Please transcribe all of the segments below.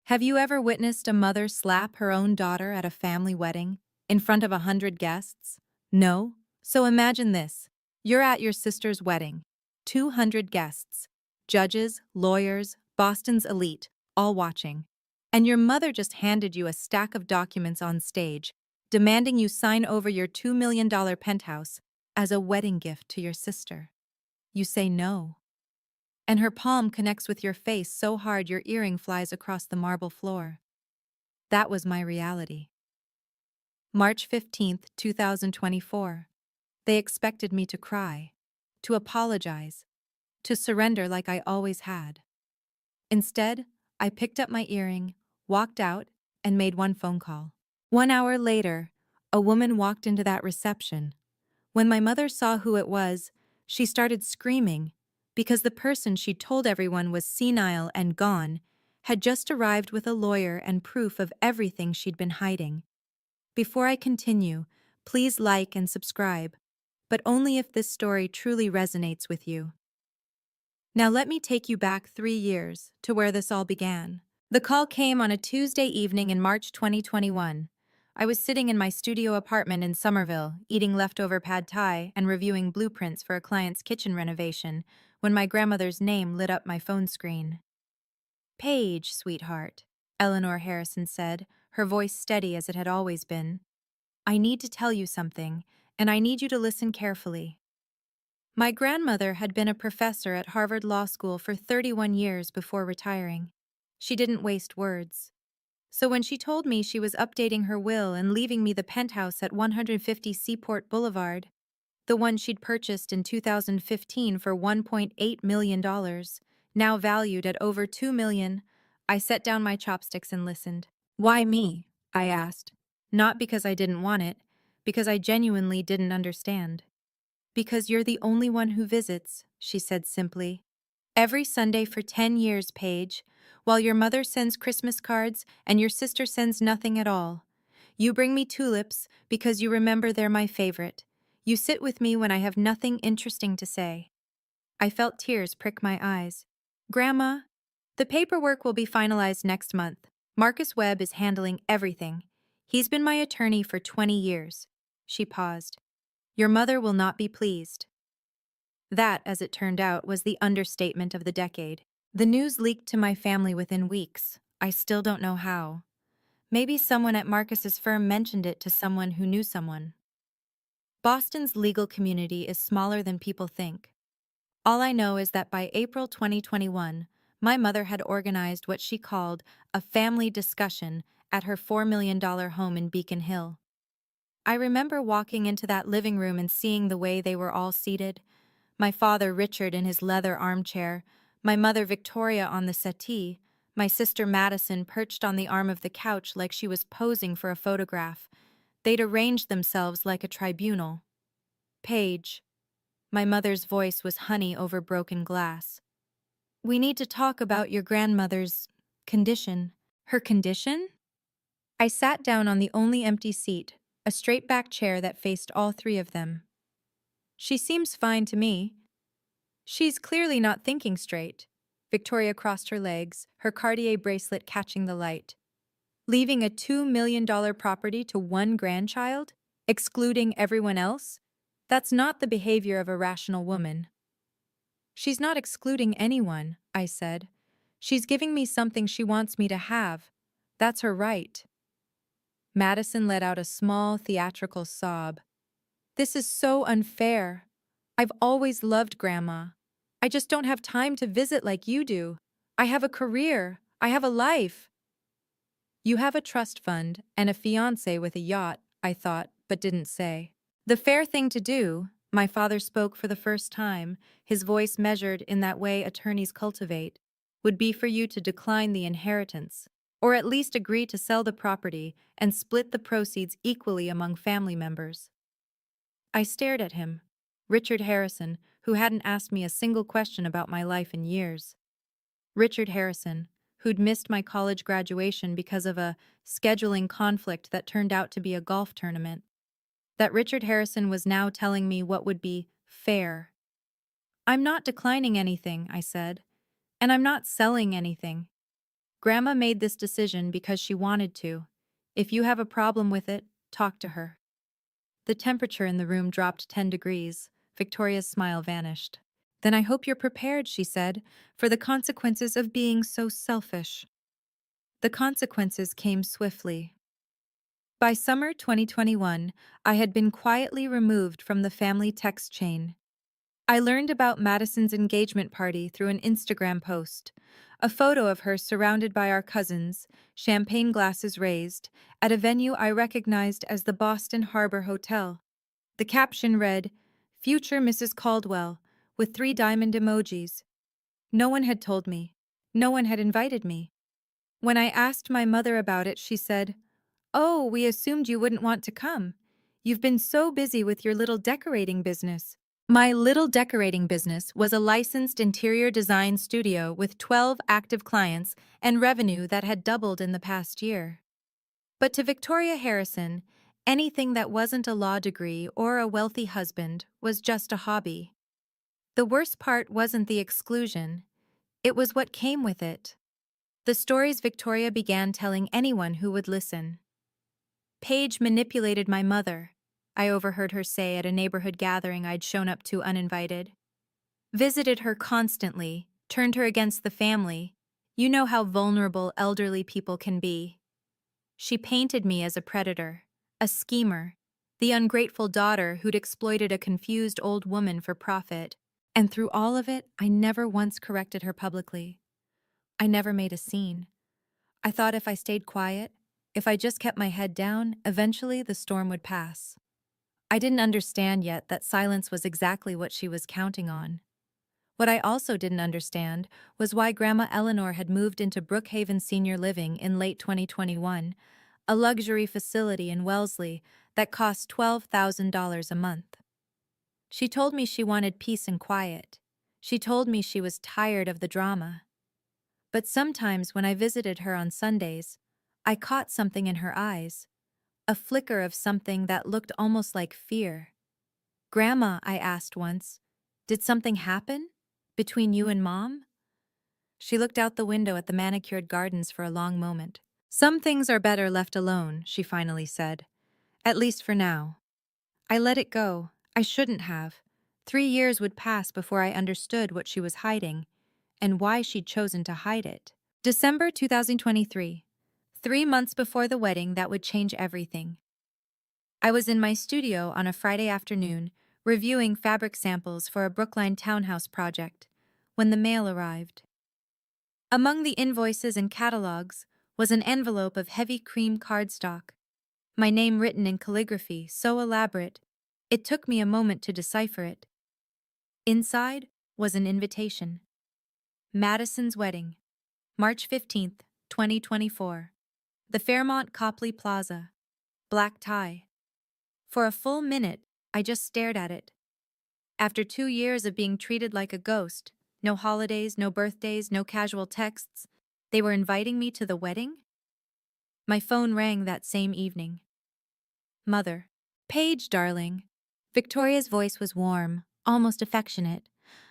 Have you ever witnessed a mother slap her own daughter at a family wedding in front of 100 guests? No? So imagine this. You're at your sister's wedding. 200 guests. Judges, lawyers, Boston's elite, all watching. And your mother just handed you a stack of documents on stage, demanding you sign over your $2 million penthouse as a wedding gift to your sister. You say no. And her palm connects with your face so hard your earring flies across the marble floor. That was my reality. March 15th, 2024. They expected me to cry, to apologize, to surrender like I always had. Instead, I picked up my earring, walked out, and made one phone call. 1 hour later, a woman walked into that reception. When my mother saw who it was, she started screaming because the person she told everyone was senile and gone had just arrived with a lawyer and proof of everything she'd been hiding. Before I continue, please like and subscribe, but only if this story truly resonates with you. Now let me take you back 3 years to where this all began. The call came on a Tuesday evening in March 2021. I was sitting in my studio apartment in Somerville, eating leftover pad thai and reviewing blueprints for a client's kitchen renovation, when my grandmother's name lit up my phone screen. "Paige, sweetheart," Eleanor Harrison said, her voice steady as it had always been. "I need to tell you something, and I need you to listen carefully." My grandmother had been a professor at Harvard Law School for 31 years before retiring. She didn't waste words. So when she told me she was updating her will and leaving me the penthouse at 150 Seaport Boulevard, the one she'd purchased in 2015 for $1.8 million, now valued at over $2 million, I set down my chopsticks and listened. "Why me?" I asked. Not because I didn't want it, because I genuinely didn't understand. "Because you're the only one who visits," she said simply. "Every Sunday for 10 years, Paige, while your mother sends Christmas cards and your sister sends nothing at all. You bring me tulips because you remember they're my favorite. You sit with me when I have nothing interesting to say." I felt tears prick my eyes. "Grandma, the paperwork will be finalized next month. Marcus Webb is handling everything. He's been my attorney for 20 years. She paused. "Your mother will not be pleased." That, as it turned out, was the understatement of the decade. The news leaked to my family within weeks. I still don't know how. Maybe someone at Marcus's firm mentioned it to someone who knew someone. Boston's legal community is smaller than people think. All I know is that by April 2021, my mother had organized what she called a family discussion at her $4 million home in Beacon Hill. I remember walking into that living room and seeing the way they were all seated. My father Richard in his leather armchair, my mother Victoria on the settee, my sister Madison perched on the arm of the couch like she was posing for a photograph. They'd arranged themselves like a tribunal. "Paige." My mother's voice was honey over broken glass. "We need to talk about your grandmother's condition." "Her condition?" I sat down on the only empty seat, a straight-back chair that faced all three of them. "She seems fine to me." "She's clearly not thinking straight." Victoria crossed her legs, her Cartier bracelet catching the light. "Leaving a $2 million property to one grandchild? Excluding everyone else? That's not the behavior of a rational woman." "She's not excluding anyone," I said. "She's giving me something she wants me to have. That's her right." Madison let out a small, theatrical sob. "This is so unfair. I've always loved Grandma. I just don't have time to visit like you do. I have a career. I have a life." "You have a trust fund and a fiancé with a yacht," I thought, but didn't say. "The fair thing to do," my father spoke for the first time, his voice measured in that way attorneys cultivate, "would be for you to decline the inheritance, or at least agree to sell the property and split the proceeds equally among family members." I stared at him, Richard Harrison, who hadn't asked me a single question about my life in years. Richard Harrison, who'd missed my college graduation because of a scheduling conflict that turned out to be a golf tournament. That Richard Harrison was now telling me what would be fair. "I'm not declining anything," I said. "And I'm not selling anything." Grandma made this decision because she wanted to. If you have a problem with it, talk to her. The temperature in the room dropped 10 degrees. Victoria's smile vanished. Then I hope you're prepared, she said, for the consequences of being so selfish. The consequences came swiftly. By summer 2021, I had been quietly removed from the family text chain. I learned about Madison's engagement party through an Instagram post, a photo of her surrounded by our cousins, champagne glasses raised, at a venue I recognized as the Boston Harbor Hotel. The caption read, "Future Mrs. Caldwell," with 3 diamond emojis. No one had told me. No one had invited me. When I asked my mother about it, she said, "Oh, we assumed you wouldn't want to come. You've been so busy with your little decorating business." My little decorating business was a licensed interior design studio with 12 active clients and revenue that had doubled in the past year. But to Victoria Harrison, anything that wasn't a law degree or a wealthy husband was just a hobby. The worst part wasn't the exclusion, it was what came with it. The stories Victoria began telling anyone who would listen. Paige manipulated my mother, I overheard her say at a neighborhood gathering I'd shown up to uninvited. Visited her constantly, turned her against the family. You know how vulnerable elderly people can be. She painted me as a predator, a schemer, the ungrateful daughter who'd exploited a confused old woman for profit. And through all of it, I never once corrected her publicly. I never made a scene. I thought if I stayed quiet, if I just kept my head down, eventually the storm would pass. I didn't understand yet that silence was exactly what she was counting on. What I also didn't understand was why Grandma Eleanor had moved into Brookhaven Senior Living in late 2021, a luxury facility in Wellesley that cost $12,000 a month. She told me she wanted peace and quiet. She told me she was tired of the drama. But sometimes when I visited her on Sundays, I caught something in her eyes, a flicker of something that looked almost like fear. "Grandma," I asked once, "did something happen? Between you and Mom?" She looked out the window at the manicured gardens for a long moment. "Some things are better left alone," she finally said. "At least for now." I let it go. I shouldn't have. 3 years would pass before I understood what she was hiding, and why she'd chosen to hide it. December 2023. 3 months before the wedding that would change everything. I was in my studio on a Friday afternoon, reviewing fabric samples for a Brookline townhouse project, when the mail arrived. Among the invoices and catalogs was an envelope of heavy cream cardstock, my name written in calligraphy so elaborate, it took me a moment to decipher it. Inside was an invitation. Madison's wedding, March 15th, 2024. The Fairmont Copley Plaza. Black tie. For a full minute, I just stared at it. After 2 years of being treated like a ghost, no holidays, no birthdays, no casual texts, they were inviting me to the wedding? My phone rang that same evening. "Mother." "Paige, darling." Victoria's voice was warm, almost affectionate.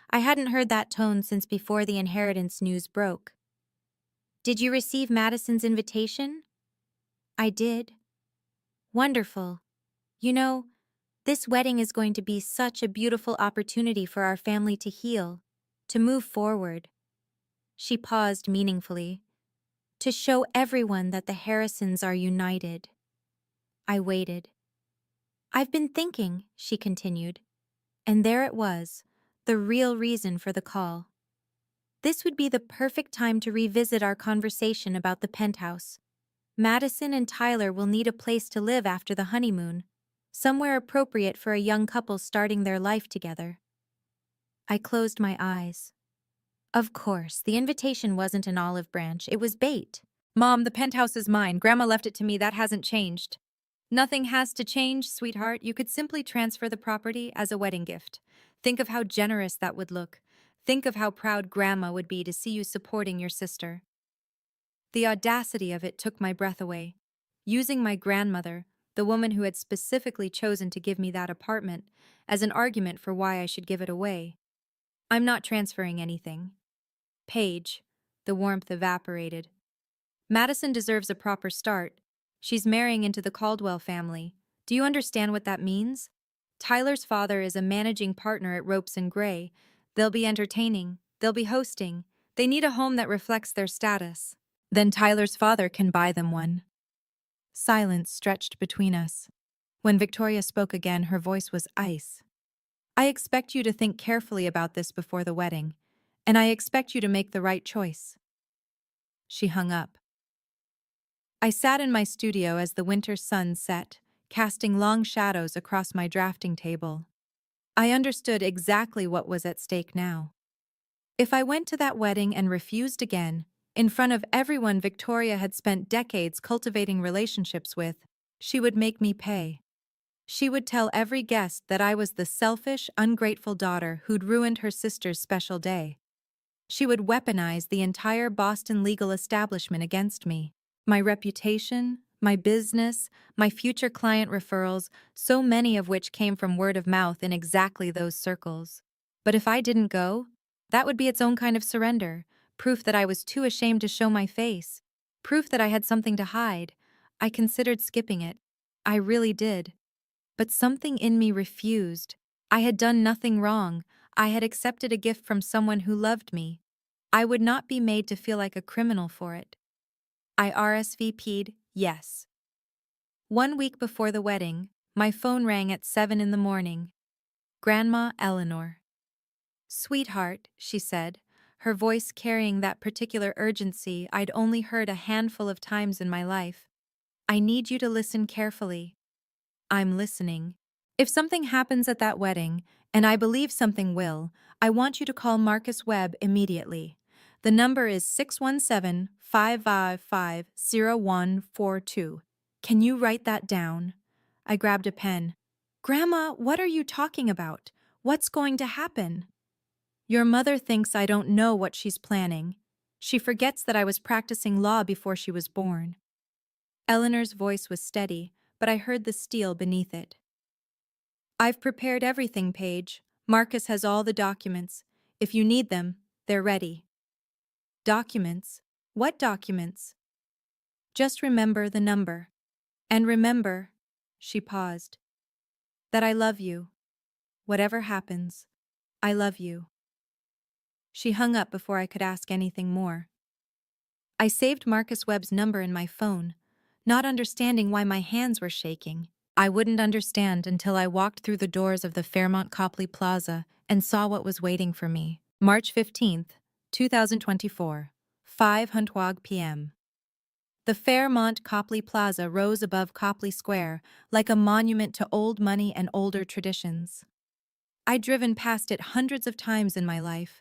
I hadn't heard that tone since before the inheritance news broke. "Did you receive Madison's invitation?" "I did." "Wonderful. You know, this wedding is going to be such a beautiful opportunity for our family to heal, to move forward." She paused meaningfully. "To show everyone that the Harrisons are united." I waited. "I've been thinking," she continued, and there it was, the real reason for the call. This would be the perfect time to revisit our conversation about the penthouse. Madison and Tyler will need a place to live after the honeymoon, somewhere appropriate for a young couple starting their life together. I closed my eyes. Of course, the invitation wasn't an olive branch, it was bait. "Mom, the penthouse is mine. Grandma left it to me. That hasn't changed." "Nothing has to change, sweetheart. You could simply transfer the property as a wedding gift. Think of how generous that would look. Think of how proud Grandma would be to see you supporting your sister." The audacity of it took my breath away. Using my grandmother, the woman who had specifically chosen to give me that apartment, as an argument for why I should give it away. "I'm not transferring anything." "Paige." The warmth evaporated. Madison deserves a proper start. She's marrying into the Caldwell family. Do you understand what that means? Tyler's father is a managing partner at Ropes and Gray. They'll be entertaining. They'll be hosting. They need a home that reflects their status. Then Tyler's father can buy them one. Silence stretched between us. When Victoria spoke again, her voice was ice. I expect you to think carefully about this before the wedding, and I expect you to make the right choice. She hung up. I sat in my studio as the winter sun set, casting long shadows across my drafting table. I understood exactly what was at stake now. If I went to that wedding and refused again, in front of everyone Victoria had spent decades cultivating relationships with, she would make me pay. She would tell every guest that I was the selfish, ungrateful daughter who'd ruined her sister's special day. She would weaponize the entire Boston legal establishment against me. My reputation, my business, my future client referrals, so many of which came from word of mouth in exactly those circles. But if I didn't go, that would be its own kind of surrender, proof that I was too ashamed to show my face, proof that I had something to hide. I considered skipping it. I really did. But something in me refused. I had done nothing wrong. I had accepted a gift from someone who loved me. I would not be made to feel like a criminal for it. I RSVP'd yes. 1 week before the wedding, my phone rang at 7 in the morning. Grandma Eleanor. Sweetheart, she said, her voice carrying that particular urgency I'd only heard a handful of times in my life. I need you to listen carefully. I'm listening. If something happens at that wedding, and I believe something will, I want you to call Marcus Webb immediately. The number is 617-555-0142. Can you write that down? I grabbed a pen. Grandma, what are you talking about? What's going to happen? Your mother thinks I don't know what she's planning. She forgets that I was practicing law before she was born. Eleanor's voice was steady, but I heard the steel beneath it. I've prepared everything, Paige. Marcus has all the documents. If you need them, they're ready. Documents? What documents? Just remember the number. And remember, she paused, that I love you. Whatever happens, I love you. She hung up before I could ask anything more. I saved Marcus Webb's number in my phone, not understanding why my hands were shaking. I wouldn't understand until I walked through the doors of the Fairmont Copley Plaza and saw what was waiting for me. March 15th, 2024, 5:00 p.m. The Fairmont Copley Plaza rose above Copley Square like a monument to old money and older traditions. I'd driven past it hundreds of times in my life,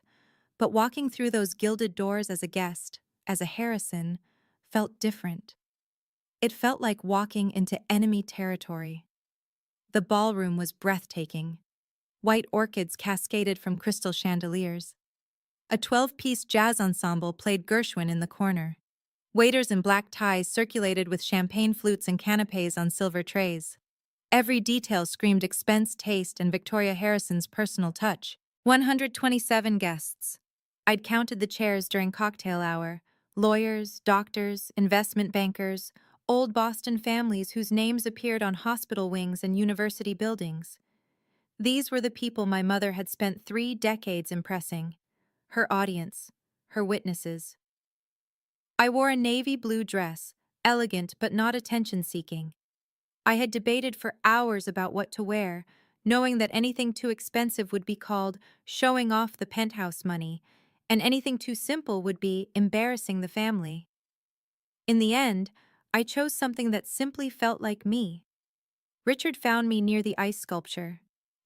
but walking through those gilded doors as a guest, as a Harrison, felt different. It felt like walking into enemy territory. The ballroom was breathtaking. White orchids cascaded from crystal chandeliers. A 12-piece jazz ensemble played Gershwin in the corner. Waiters in black ties circulated with champagne flutes and canapes on silver trays. Every detail screamed expense, taste, and Victoria Harrison's personal touch. 127 guests. I'd counted the chairs during cocktail hour. Lawyers, doctors, investment bankers, old Boston families whose names appeared on hospital wings and university buildings. These were the people my mother had spent 3 decades impressing. Her audience, her witnesses. I wore a navy blue dress, elegant but not attention-seeking. I had debated for hours about what to wear, knowing that anything too expensive would be called showing off the penthouse money, and anything too simple would be embarrassing the family. In the end, I chose something that simply felt like me. Richard found me near the ice sculpture.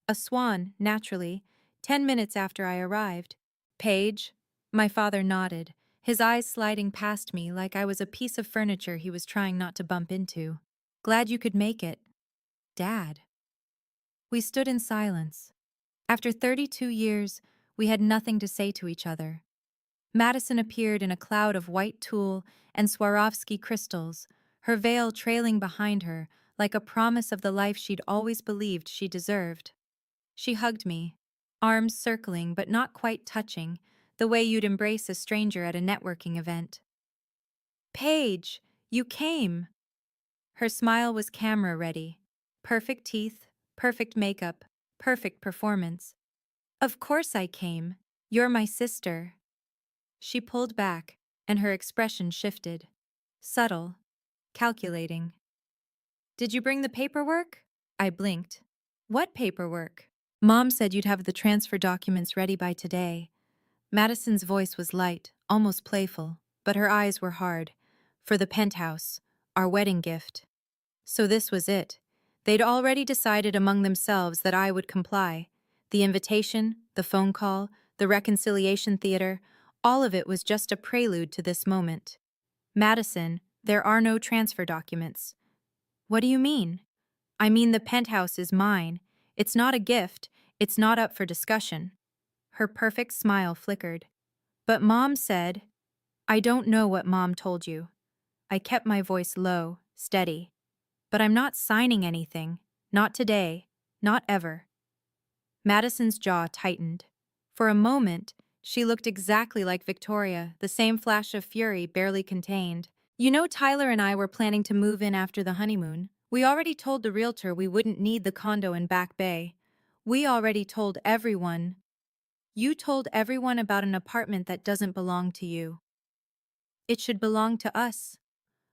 A swan, naturally, 10 minutes after I arrived. Paige? My father nodded, his eyes sliding past me like I was a piece of furniture he was trying not to bump into. Glad you could make it. Dad. We stood in silence. After 32 years, we had nothing to say to each other. Madison appeared in a cloud of white tulle and Swarovski crystals, her veil trailing behind her like a promise of the life she'd always believed she deserved. She hugged me, arms circling but not quite touching, the way you'd embrace a stranger at a networking event. Paige, you came. Her smile was camera ready. Perfect teeth, perfect makeup, perfect performance. Of course I came. You're my sister. She pulled back, and her expression shifted. Subtle, calculating. Did you bring the paperwork? I blinked. What paperwork? Mom said you'd have the transfer documents ready by today. Madison's voice was light, almost playful, but her eyes were hard. For the penthouse, our wedding gift. So this was it. They'd already decided among themselves that I would comply. The invitation, the phone call, the reconciliation theater, all of it was just a prelude to this moment. Madison, there are no transfer documents. What do you mean? I mean the penthouse is mine. It's not a gift. It's not up for discussion. Her perfect smile flickered. But Mom said, I don't know what Mom told you. I kept my voice low, steady. But I'm not signing anything. Not today. Not ever. Madison's jaw tightened. For a moment, she looked exactly like Victoria, the same flash of fury barely contained. You know, Tyler and I were planning to move in after the honeymoon. We already told the realtor we wouldn't need the condo in Back Bay. We already told everyone. You told everyone about an apartment that doesn't belong to you. It should belong to us.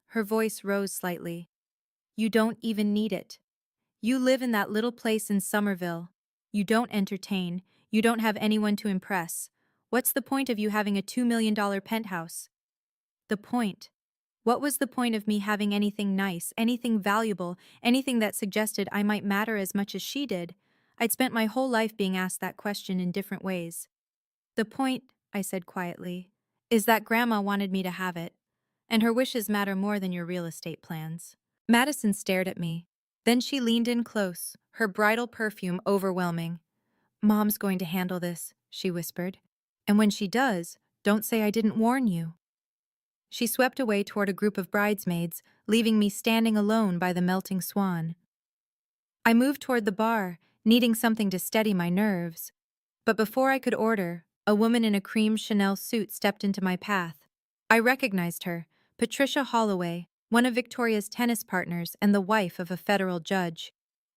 Her voice rose slightly. You don't even need it. You live in that little place in Somerville. You don't entertain. You don't have anyone to impress. What's the point of you having a $2 million penthouse? The point. What was the point of me having anything nice, anything valuable, anything that suggested I might matter as much as she did? I'd spent my whole life being asked that question in different ways. The point, I said quietly, is that Grandma wanted me to have it, and her wishes matter more than your real estate plans. Madison stared at me. Then she leaned in close, her bridal perfume overwhelming. Mom's going to handle this, she whispered. And when she does, don't say I didn't warn you. She swept away toward a group of bridesmaids, leaving me standing alone by the melting swan. I moved toward the bar, needing something to steady my nerves. But before I could order, a woman in a cream Chanel suit stepped into my path. I recognized her, Patricia Holloway, one of Victoria's tennis partners and the wife of a federal judge.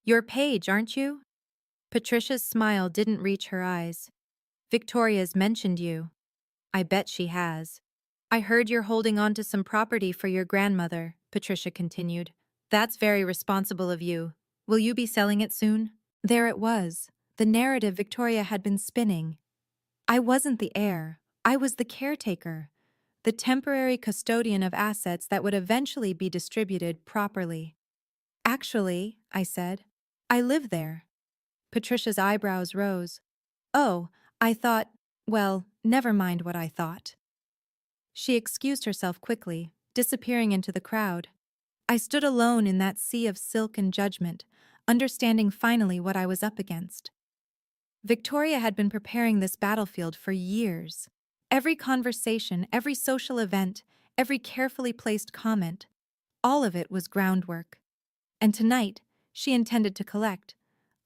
You're Paige, aren't you? Patricia's smile didn't reach her eyes. Victoria's mentioned you. I bet she has. I heard you're holding on to some property for your grandmother, Patricia continued. That's very responsible of you. Will you be selling it soon? There it was, the narrative Victoria had been spinning. I wasn't the heir. I was the caretaker, the temporary custodian of assets that would eventually be distributed properly. Actually, I said, I live there. Patricia's eyebrows rose. Oh, I thought, well, never mind what I thought. She excused herself quickly, disappearing into the crowd. I stood alone in that sea of silk and judgment, understanding finally what I was up against. Victoria had been preparing this battlefield for years. Every conversation, every social event, every carefully placed comment, all of it was groundwork. And tonight, she intended to collect.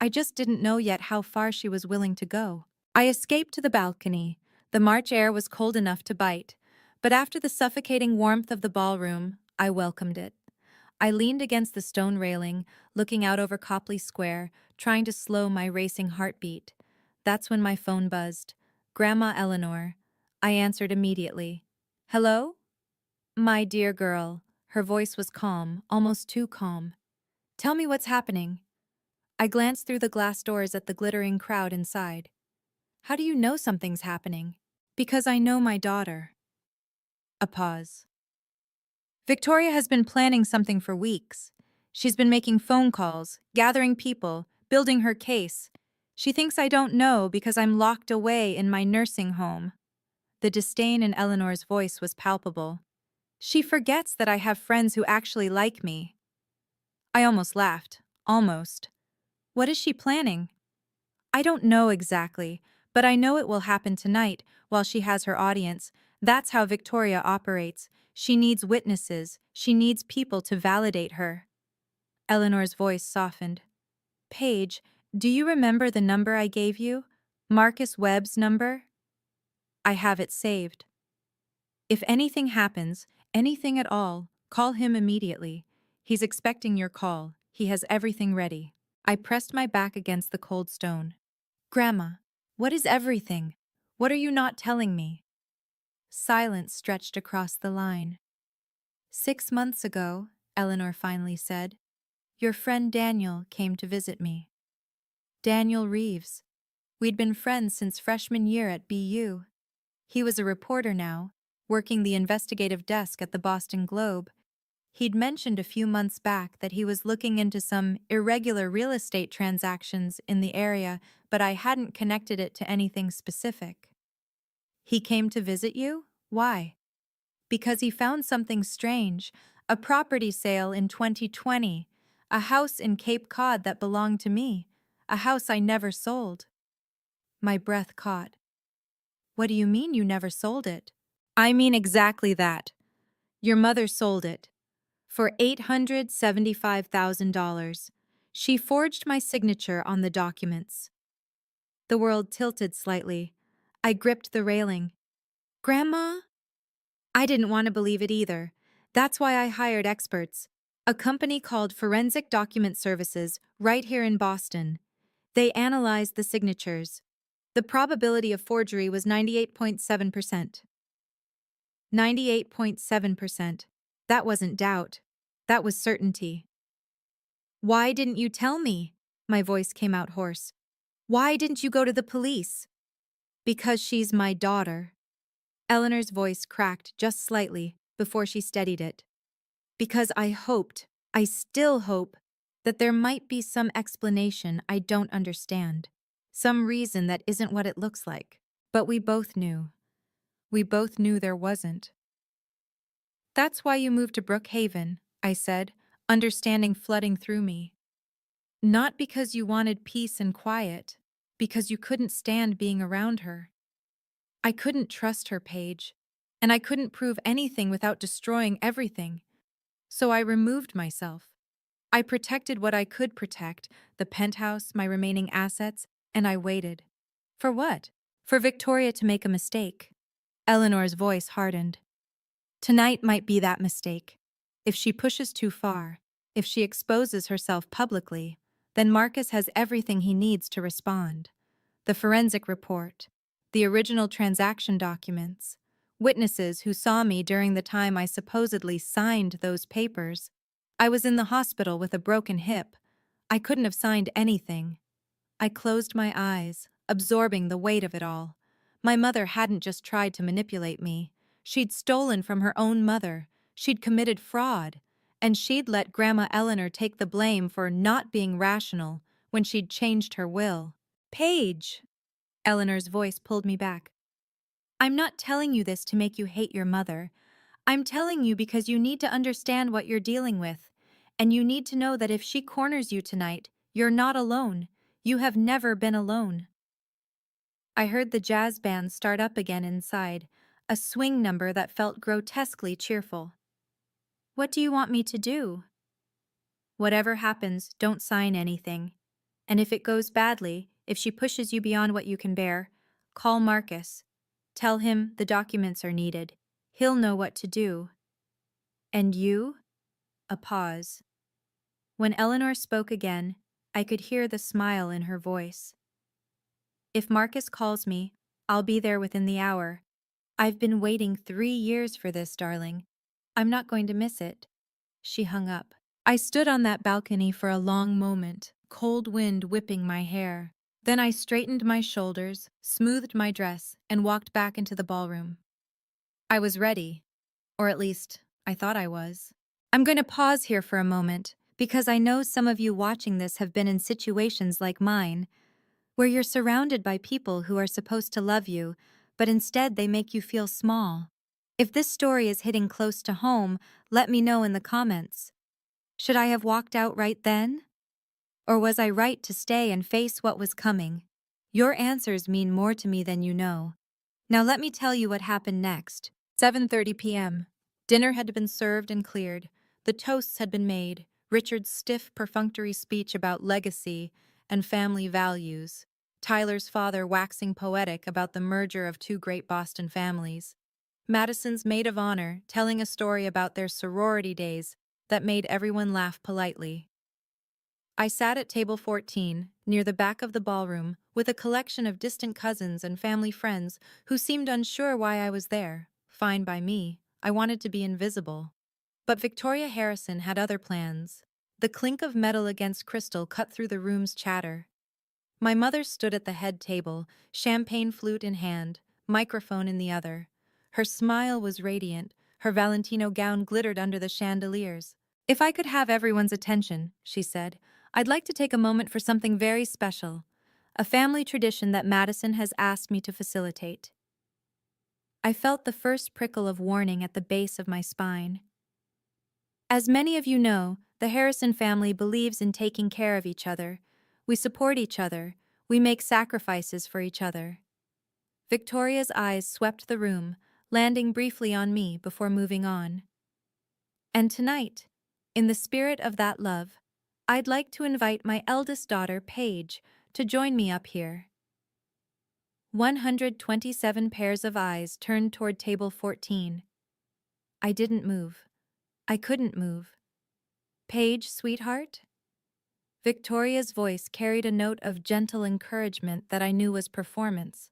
I just didn't know yet how far she was willing to go. I escaped to the balcony. The March air was cold enough to bite, but after the suffocating warmth of the ballroom, I welcomed it. I leaned against the stone railing, looking out over Copley Square, trying to slow my racing heartbeat. That's when my phone buzzed. Grandma Eleanor. I answered immediately. Hello? My dear girl. Her voice was calm, almost too calm. Tell me what's happening. I glanced through the glass doors at the glittering crowd inside. How do you know something's happening? Because I know my daughter. A pause. Victoria has been planning something for weeks. She's been making phone calls, gathering people, building her case. She thinks I don't know because I'm locked away in my nursing home. The disdain in Eleanor's voice was palpable. She forgets that I have friends who actually like me. I almost laughed. Almost. What is she planning? I don't know exactly, but I know it will happen tonight while she has her audience. That's how Victoria operates. She needs witnesses. She needs people to validate her. Eleanor's voice softened. Paige, do you remember the number I gave you? Marcus Webb's number? I have it saved. If anything happens, Anything at all, call him immediately. He's expecting your call. He has everything ready. I pressed my back against the cold stone. Grandma, what is everything? What are you not telling me? Silence stretched across the line. 6 months ago, Eleanor finally said, your friend Daniel came to visit me. Daniel Reeves. We'd been friends since freshman year at BU. He was a reporter now, working the investigative desk at the Boston Globe. He'd mentioned a few months back that he was looking into some irregular real estate transactions in the area, but I hadn't connected it to anything specific. He came to visit you? Why? Because he found something strange, a property sale in 2020, a house in Cape Cod that belonged to me, a house I never sold. My breath caught. What do you mean you never sold it? I mean exactly that. Your mother sold it. For $875,000. She forged my signature on the documents. The world tilted slightly. I gripped the railing. Grandma? I didn't want to believe it either. That's why I hired experts. A company called Forensic Document Services right here in Boston. They analyzed the signatures. The probability of forgery was 98.7%. 98.7%. That wasn't doubt. That was certainty. Why didn't you tell me? My voice came out hoarse. Why didn't you go to the police? Because she's my daughter. Eleanor's voice cracked just slightly before she steadied it. Because I still hope, that there might be some explanation I don't understand. Some reason that isn't what it looks like. But we both knew. We both knew there wasn't. That's why you moved to Brookhaven, I said, understanding flooding through me. Not because you wanted peace and quiet, because you couldn't stand being around her. I couldn't trust her, Paige, and I couldn't prove anything without destroying everything. So I removed myself. I protected what I could protect, the penthouse, my remaining assets, and I waited. For what? For Victoria to make a mistake. Eleanor's voice hardened. Tonight might be that mistake. If she pushes too far, if she exposes herself publicly, then Marcus has everything he needs to respond. The forensic report, the original transaction documents, witnesses who saw me during the time I supposedly signed those papers. I was in the hospital with a broken hip. I couldn't have signed anything. I closed my eyes, absorbing the weight of it all. My mother hadn't just tried to manipulate me. She'd stolen from her own mother. She'd committed fraud. And she'd let Grandma Eleanor take the blame for not being rational when she'd changed her will. Paige! Eleanor's voice pulled me back. I'm not telling you this to make you hate your mother. I'm telling you because you need to understand what you're dealing with. And you need to know that if she corners you tonight, you're not alone. You have never been alone. I heard the jazz band start up again inside, a swing number that felt grotesquely cheerful. What do you want me to do? Whatever happens, don't sign anything. And if it goes badly, if she pushes you beyond what you can bear, call Marcus. Tell him the documents are needed. He'll know what to do. And you? A pause. When Eleanor spoke again, I could hear the smile in her voice. If Marcus calls me, I'll be there within the hour. I've been waiting 3 years for this, darling. I'm not going to miss it. She hung up. I stood on that balcony for a long moment, cold wind whipping my hair. Then I straightened my shoulders, smoothed my dress, and walked back into the ballroom. I was ready, or at least, I thought I was. I'm going to pause here for a moment, because I know some of you watching this have been in situations like mine, where you're surrounded by people who are supposed to love you, but instead they make you feel small. If this story is hitting close to home, let me know in the comments. Should I have walked out right then? Or was I right to stay and face what was coming? Your answers mean more to me than you know. Now let me tell you what happened next. 7:30 p.m. Dinner had been served and cleared. The toasts had been made. Richard's stiff, perfunctory speech about legacy and family values. Tyler's father waxing poetic about the merger of two great Boston families. Madison's maid of honor, telling a story about their sorority days that made everyone laugh politely. I sat at table 14, near the back of the ballroom, with a collection of distant cousins and family friends who seemed unsure why I was there. Fine by me, I wanted to be invisible. But Victoria Harrison had other plans. The clink of metal against crystal cut through the room's chatter. My mother stood at the head table, champagne flute in hand, microphone in the other. Her smile was radiant, her Valentino gown glittered under the chandeliers. "If I could have everyone's attention," she said, "I'd like to take a moment for something very special, a family tradition that Madison has asked me to facilitate." I felt the first prickle of warning at the base of my spine. As many of you know, the Harrison family believes in taking care of each other. We support each other. We make sacrifices for each other. Victoria's eyes swept the room, landing briefly on me before moving on. And tonight, in the spirit of that love, I'd like to invite my eldest daughter, Paige, to join me up here. 127 pairs of eyes turned toward table 14. I didn't move. I couldn't move. "Paige, sweetheart?" Victoria's voice carried a note of gentle encouragement that I knew was performance.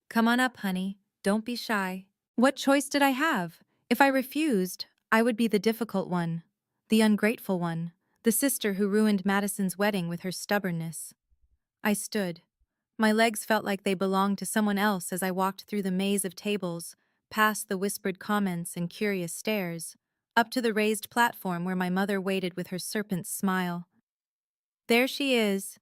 "Come on up, honey. Don't be shy." What choice did I have? If I refused, I would be the difficult one, the ungrateful one, the sister who ruined Madison's wedding with her stubbornness. I stood. My legs felt like they belonged to someone else as I walked through the maze of tables, past the whispered comments and curious stares, up to the raised platform where my mother waited with her serpent's smile. "There she is."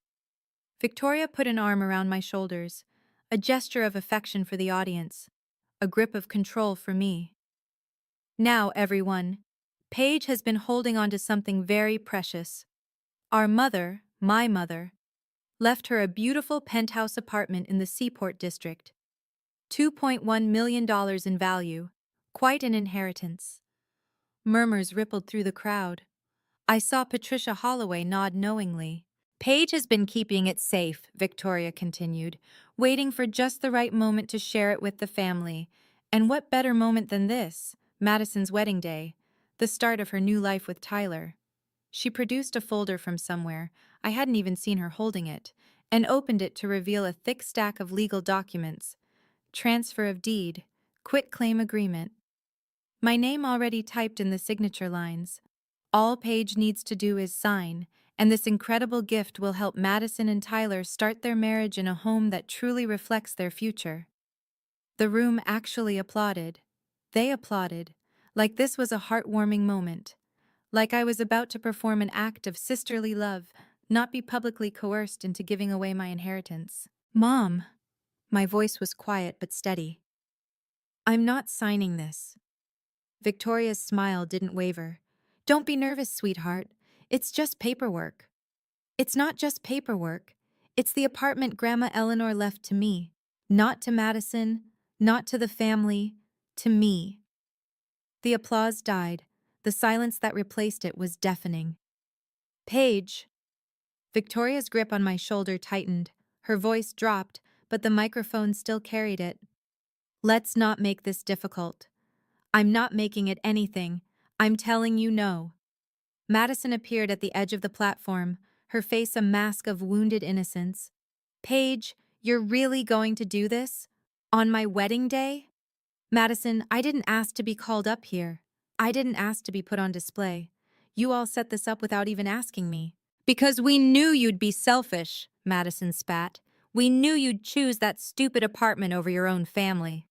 Victoria put an arm around my shoulders, a gesture of affection for the audience, a grip of control for me. "Now, everyone, Paige has been holding on to something very precious. Our mother, my mother, left her a beautiful penthouse apartment in the Seaport district. $2.1 million in value, quite an inheritance." Murmurs rippled through the crowd. I saw Patricia Holloway nod knowingly. "Paige has been keeping it safe," Victoria continued, "waiting for just the right moment to share it with the family. And what better moment than this, Madison's wedding day, the start of her new life with Tyler." She produced a folder from somewhere, I hadn't even seen her holding it, and opened it to reveal a thick stack of legal documents. Transfer of deed, quitclaim agreement. My name already typed in the signature lines. All Paige needs to do is sign, and this incredible gift will help Madison and Tyler start their marriage in a home that truly reflects their future. The room actually applauded. They applauded, like this was a heartwarming moment, like I was about to perform an act of sisterly love, not be publicly coerced into giving away my inheritance. "Mom." My voice was quiet but steady. "I'm not signing this." Victoria's smile didn't waver. "Don't be nervous, sweetheart. It's just paperwork." "It's not just paperwork. It's the apartment Grandma Eleanor left to me. Not to Madison, not to the family, to me." The applause died. The silence that replaced it was deafening. "Paige." Victoria's grip on my shoulder tightened. Her voice dropped, but the microphone still carried it. "Let's not make this difficult. I'm not making it anything. I'm telling you no." Madison appeared at the edge of the platform, her face a mask of wounded innocence. "Paige, you're really going to do this? On my wedding day?" "Madison, I didn't ask to be called up here. I didn't ask to be put on display. You all set this up without even asking me." "Because we knew you'd be selfish," Madison spat. "We knew you'd choose that stupid apartment over your own family."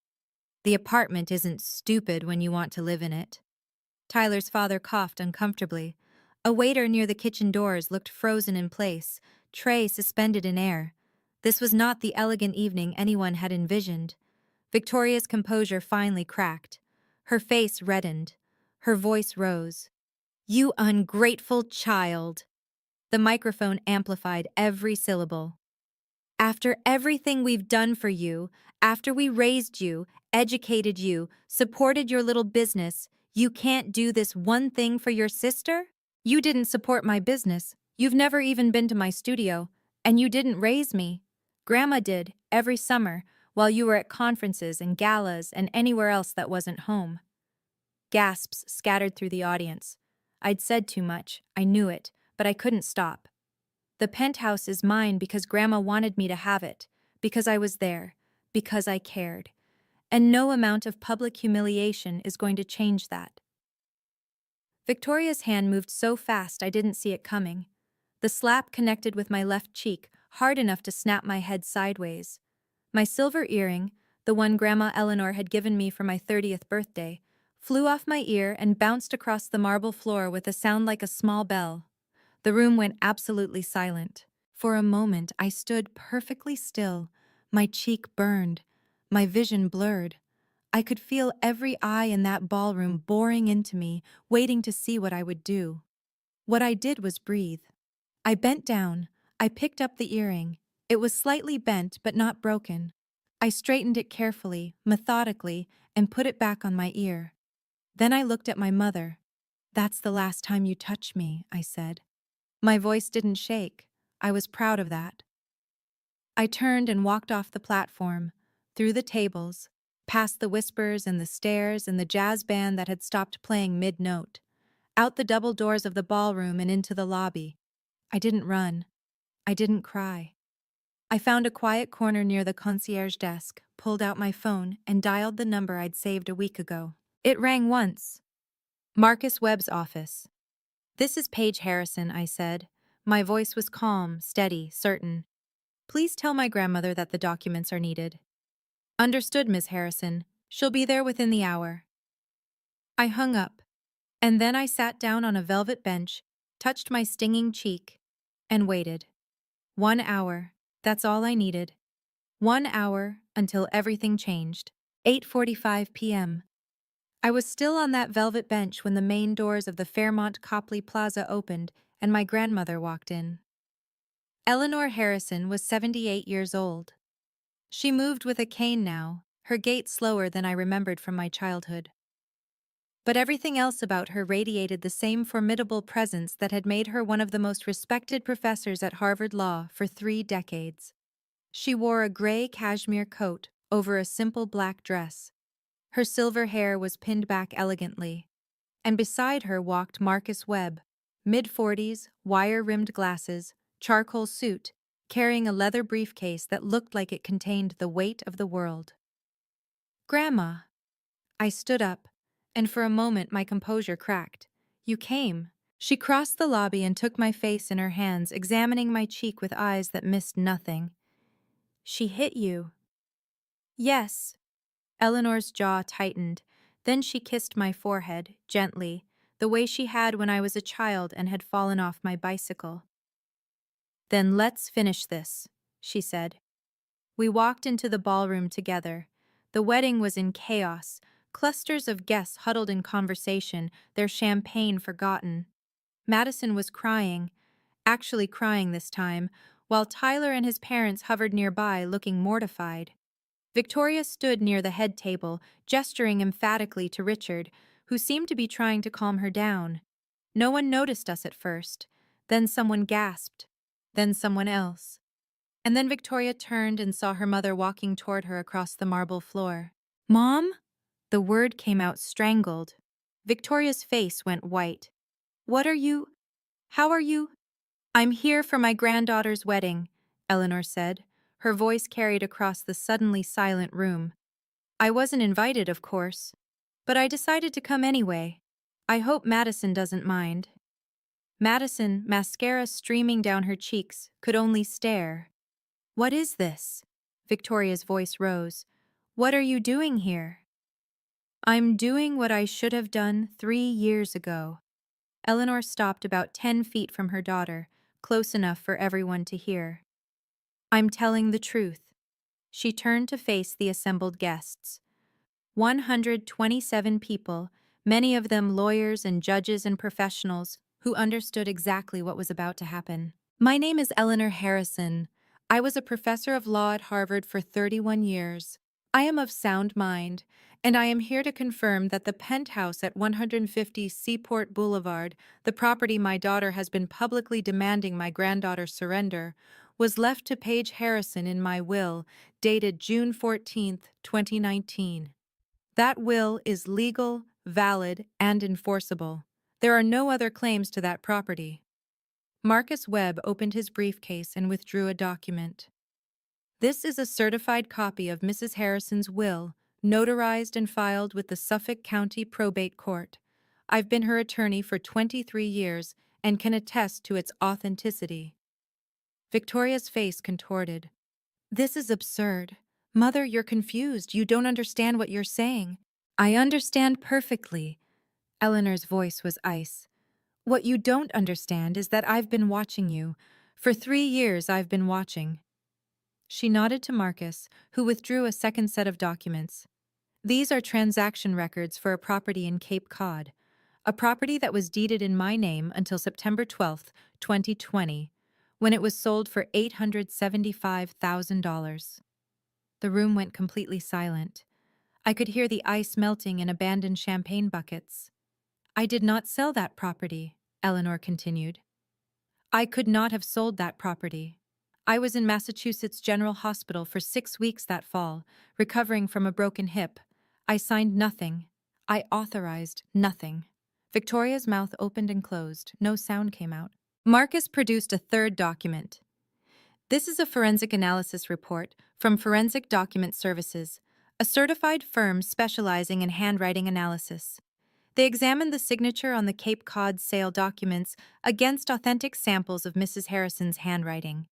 "The apartment isn't stupid when you want to live in it." Tyler's father coughed uncomfortably. A waiter near the kitchen doors looked frozen in place, tray suspended in air. This was not the elegant evening anyone had envisioned. Victoria's composure finally cracked. Her face reddened. Her voice rose. "You ungrateful child." The microphone amplified every syllable. "After everything we've done for you, after we raised you, educated you, supported your little business, you can't do this one thing for your sister? You didn't support my business. You've never even been to my studio. And you didn't raise me. Grandma did, every summer, while you were at conferences and galas and anywhere else that wasn't home. Gasps scattered through the audience. I'd said too much, I knew it, but I couldn't stop. The penthouse is mine because Grandma wanted me to have it, because I was there, because I cared. And no amount of public humiliation is going to change that. Victoria's hand moved so fast I didn't see it coming. The slap connected with my left cheek, hard enough to snap my head sideways. My silver earring, the one Grandma Eleanor had given me for my 30th birthday, flew off my ear and bounced across the marble floor with a sound like a small bell. The room went absolutely silent. For a moment, I stood perfectly still. My cheek burned, my vision blurred. I could feel every eye in that ballroom boring into me, waiting to see what I would do. What I did was breathe. I bent down. I picked up the earring. It was slightly bent, but not broken. I straightened it carefully, methodically, and put it back on my ear. Then I looked at my mother. "That's the last time you touch me," I said. My voice didn't shake. I was proud of that. I turned and walked off the platform, through the tables, past the whispers and the stares and the jazz band that had stopped playing mid-note, out the double doors of the ballroom and into the lobby. I didn't run. I didn't cry. I found a quiet corner near the concierge desk, pulled out my phone, and dialed the number I'd saved a week ago. It rang once. Marcus Webb's office. "This is Paige Harrison," I said. My voice was calm, steady, certain. "Please tell my grandmother that the documents are needed." "Understood, Miss Harrison. She'll be there within the hour." I hung up, and then I sat down on a velvet bench, touched my stinging cheek, and waited. 1 hour, that's all I needed. 1 hour until everything changed. 8:45 p.m. I was still on that velvet bench when the main doors of the Fairmont Copley Plaza opened and my grandmother walked in. Eleanor Harrison was 78 years old. She moved with a cane now, her gait slower than I remembered from my childhood. But everything else about her radiated the same formidable presence that had made her one of the most respected professors at Harvard Law for 3 decades. She wore a gray cashmere coat over a simple black dress. Her silver hair was pinned back elegantly, and beside her walked Marcus Webb, mid-40s, wire-rimmed glasses, charcoal suit, carrying a leather briefcase that looked like it contained the weight of the world. "Grandma." I stood up, and for a moment my composure cracked. "You came." She crossed the lobby and took my face in her hands, examining my cheek with eyes that missed nothing. "She hit you." "Yes." Eleanor's jaw tightened. Then she kissed my forehead, gently, the way she had when I was a child and had fallen off my bicycle. "Then let's finish this," she said. We walked into the ballroom together. The wedding was in chaos, clusters of guests huddled in conversation, their champagne forgotten. Madison was crying, actually crying this time, while Tyler and his parents hovered nearby, looking mortified. Victoria stood near the head table, gesturing emphatically to Richard, who seemed to be trying to calm her down. No one noticed us at first. Then someone gasped. Then someone else. And then Victoria turned and saw her mother walking toward her across the marble floor. "Mom?" The word came out strangled. Victoria's face went white. "What are you? How are you?" "I'm here for my granddaughter's wedding," Eleanor said. Her voice carried across the suddenly silent room. "I wasn't invited, of course, but I decided to come anyway. I hope Madison doesn't mind." Madison, mascara streaming down her cheeks, could only stare. "What is this?" Victoria's voice rose. "What are you doing here?" "I'm doing what I should have done 3 years ago." Eleanor stopped about 10 feet from her daughter, close enough for everyone to hear. "I'm telling the truth." She turned to face the assembled guests. 127 people, many of them lawyers and judges and professionals who understood exactly what was about to happen. "My name is Eleanor Harrison. I was a professor of law at Harvard for 31 years. I am of sound mind, and I am here to confirm that the penthouse at 150 Seaport Boulevard, the property my daughter has been publicly demanding my granddaughter surrender, was left to Paige Harrison in my will, dated June 14th, 2019. That will is legal, valid, and enforceable. There are no other claims to that property. Marcus Webb opened his briefcase and withdrew a document. This is a certified copy of Mrs. Harrison's will, notarized and filed with the Suffolk County Probate Court. I've been her attorney for 23 years and can attest to its authenticity. Victoria's face contorted. This is absurd. Mother, you're confused. You don't understand what you're saying. I understand perfectly. Eleanor's voice was ice. What you don't understand is that I've been watching you. For 3 years I've been watching. She nodded to Marcus, who withdrew a second set of documents. These are transaction records for a property in Cape Cod, a property that was deeded in my name until September 12th, 2020, when it was sold for $875,000. The room went completely silent. I could hear the ice melting in abandoned champagne buckets. I did not sell that property, Eleanor continued. I could not have sold that property. I was in Massachusetts General Hospital for 6 weeks that fall, recovering from a broken hip. I signed nothing. I authorized nothing. Victoria's mouth opened and closed. No sound came out. Marcus produced a third document. This is a forensic analysis report from Forensic Document Services, a certified firm specializing in handwriting analysis. They examined the signature on the Cape Cod sale documents against authentic samples of Mrs. Harrison's handwriting.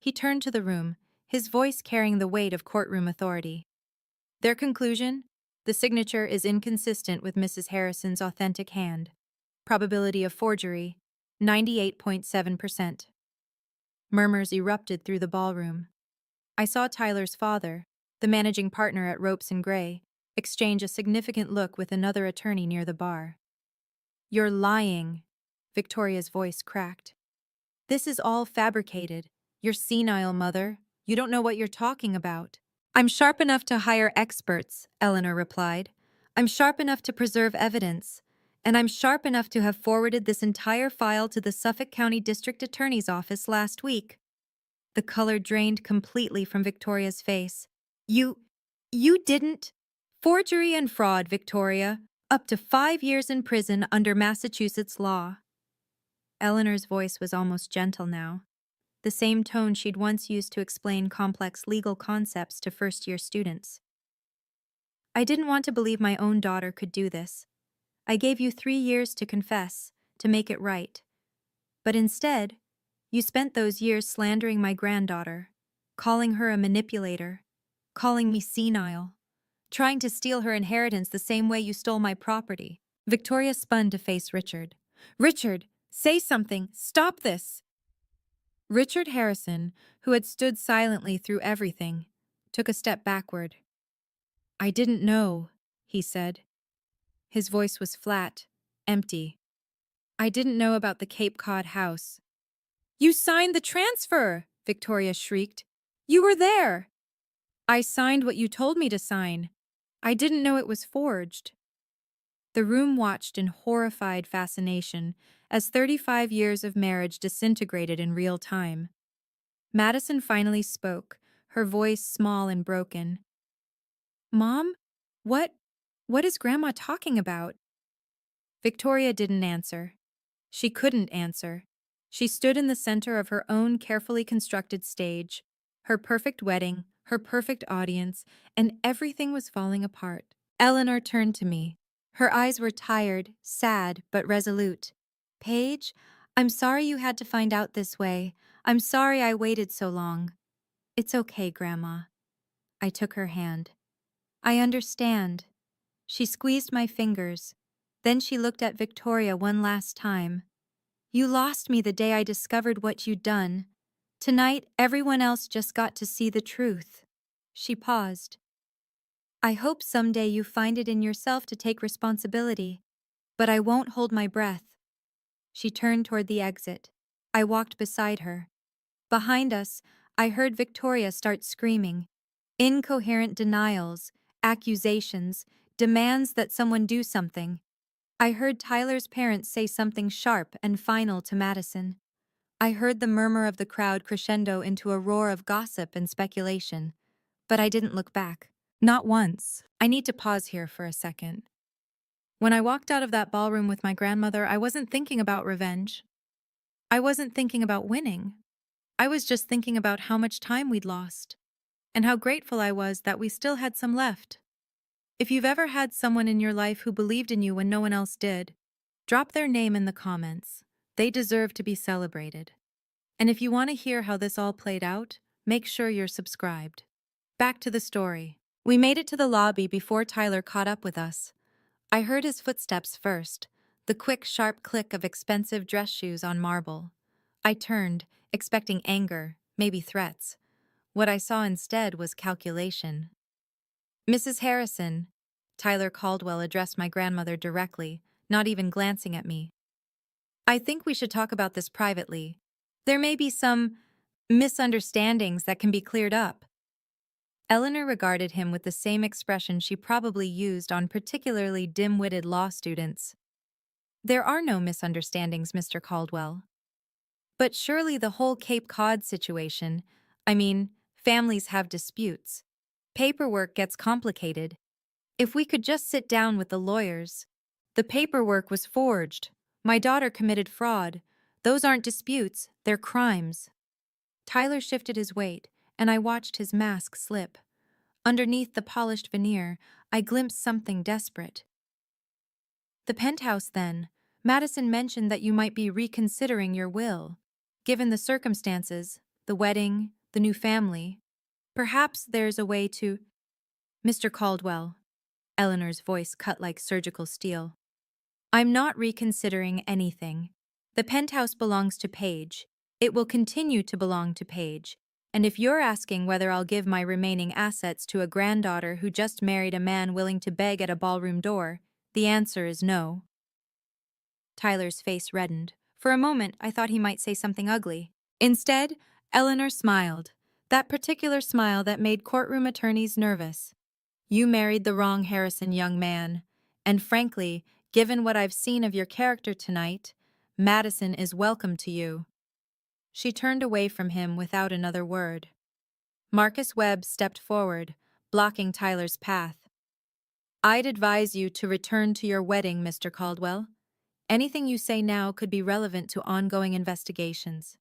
He turned to the room, his voice carrying the weight of courtroom authority. Their conclusion? The signature is inconsistent with Mrs. Harrison's authentic hand. Probability of forgery, 98.7%. Murmurs erupted through the ballroom. I saw Tyler's father, the managing partner at Ropes and Gray, exchange a significant look with another attorney near the bar. You're lying, Victoria's voice cracked. This is all fabricated. You're senile, Mother. You don't know what you're talking about. I'm sharp enough to hire experts, Eleanor replied. I'm sharp enough to preserve evidence. And I'm sharp enough to have forwarded this entire file to the Suffolk County District Attorney's office last week. The color drained completely from Victoria's face. You didn't? Forgery and fraud, Victoria. Up to 5 years in prison under Massachusetts law. Eleanor's voice was almost gentle now, the same tone she'd once used to explain complex legal concepts to first-year students. I didn't want to believe my own daughter could do this. I gave you 3 years to confess, to make it right. But instead, you spent those years slandering my granddaughter, calling her a manipulator, calling me senile, trying to steal her inheritance the same way you stole my property. Victoria spun to face Richard. Richard, say something. Stop this. Richard Harrison, who had stood silently through everything, took a step backward. I didn't know, he said. His voice was flat, empty. I didn't know about the Cape Cod house. You signed the transfer, Victoria shrieked. You were there. I signed what you told me to sign. I didn't know it was forged. The room watched in horrified fascination as 35 years of marriage disintegrated in real time. Madison finally spoke, her voice small and broken. Mom? What is Grandma talking about? Victoria didn't answer. She couldn't answer. She stood in the center of her own carefully constructed stage, her perfect wedding, her perfect audience, and everything was falling apart. Eleanor turned to me. Her eyes were tired, sad, but resolute. Paige, I'm sorry you had to find out this way. I'm sorry I waited so long. It's okay, Grandma. I took her hand. I understand. She squeezed my fingers. Then she looked at Victoria one last time. You lost me the day I discovered what you'd done. Tonight, everyone else just got to see the truth. She paused. I hope someday you find it in yourself to take responsibility, but I won't hold my breath. She turned toward the exit. I walked beside her. Behind us, I heard Victoria start screaming. Incoherent denials, accusations, demands that someone do something. I heard Tyler's parents say something sharp and final to Madison. I heard the murmur of the crowd crescendo into a roar of gossip and speculation, but I didn't look back. Not once. I need to pause here for a second. When I walked out of that ballroom with my grandmother, I wasn't thinking about revenge. I wasn't thinking about winning. I was just thinking about how much time we'd lost, and how grateful I was that we still had some left. If you've ever had someone in your life who believed in you when no one else did, drop their name in the comments. They deserve to be celebrated. And if you want to hear how this all played out, make sure you're subscribed. Back to the story. We made it to the lobby before Tyler caught up with us. I heard his footsteps first, the quick, sharp click of expensive dress shoes on marble. I turned, expecting anger, maybe threats. What I saw instead was calculation. Mrs. Harrison, Tyler Caldwell addressed my grandmother directly, not even glancing at me. I think we should talk about this privately. There may be some misunderstandings that can be cleared up. Eleanor regarded him with the same expression she probably used on particularly dim-witted law students. There are no misunderstandings, Mr. Caldwell. But surely the whole Cape Cod situation, families have disputes. Paperwork gets complicated. If we could just sit down with the lawyers. The paperwork was forged. My daughter committed fraud. Those aren't disputes, they're crimes. Tyler shifted his weight, and I watched his mask slip. Underneath the polished veneer, I glimpsed something desperate. The penthouse, then. Madison mentioned that you might be reconsidering your will. Given the circumstances, the wedding, the new family, perhaps there's a way to… Mr. Caldwell. Eleanor's voice cut like surgical steel. I'm not reconsidering anything. The penthouse belongs to Paige. It will continue to belong to Paige. And if you're asking whether I'll give my remaining assets to a granddaughter who just married a man willing to beg at a ballroom door, the answer is no. Tyler's face reddened. For a moment, I thought he might say something ugly. Instead, Eleanor smiled. That particular smile that made courtroom attorneys nervous. You married the wrong Harrison young man. And frankly, given what I've seen of your character tonight, Madison is welcome to you. She turned away from him without another word. Marcus Webb stepped forward, blocking Tyler's path. I'd advise you to return to your wedding, Mr. Caldwell. Anything you say now could be relevant to ongoing investigations.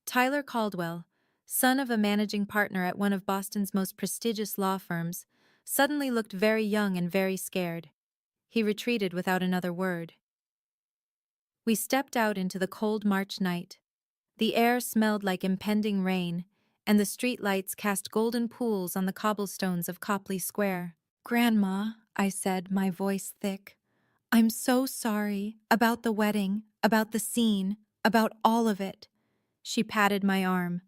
Tyler Caldwell, son of a managing partner at one of Boston's most prestigious law firms, suddenly looked very young and very scared. He retreated without another word. We stepped out into the cold March night. The air smelled like impending rain, and the street lights cast golden pools on the cobblestones of Copley Square. Grandma, I said, my voice thick, I'm so sorry about the wedding, about the scene, about all of it. She patted my arm.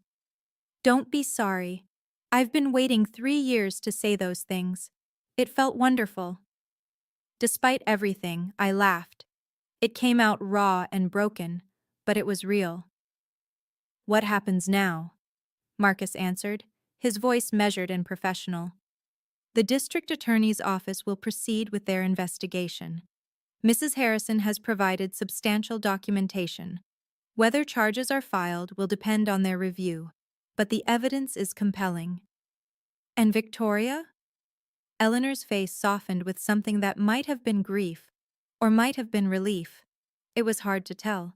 Don't be sorry. I've been waiting 3 years to say those things. It felt wonderful. Despite everything, I laughed. It came out raw and broken, but it was real. What happens now? Marcus answered, his voice measured and professional. The district attorney's office will proceed with their investigation. Mrs. Harrison has provided substantial documentation. Whether charges are filed will depend on their review, but the evidence is compelling. And Victoria? Eleanor's face softened with something that might have been grief, or might have been relief. It was hard to tell.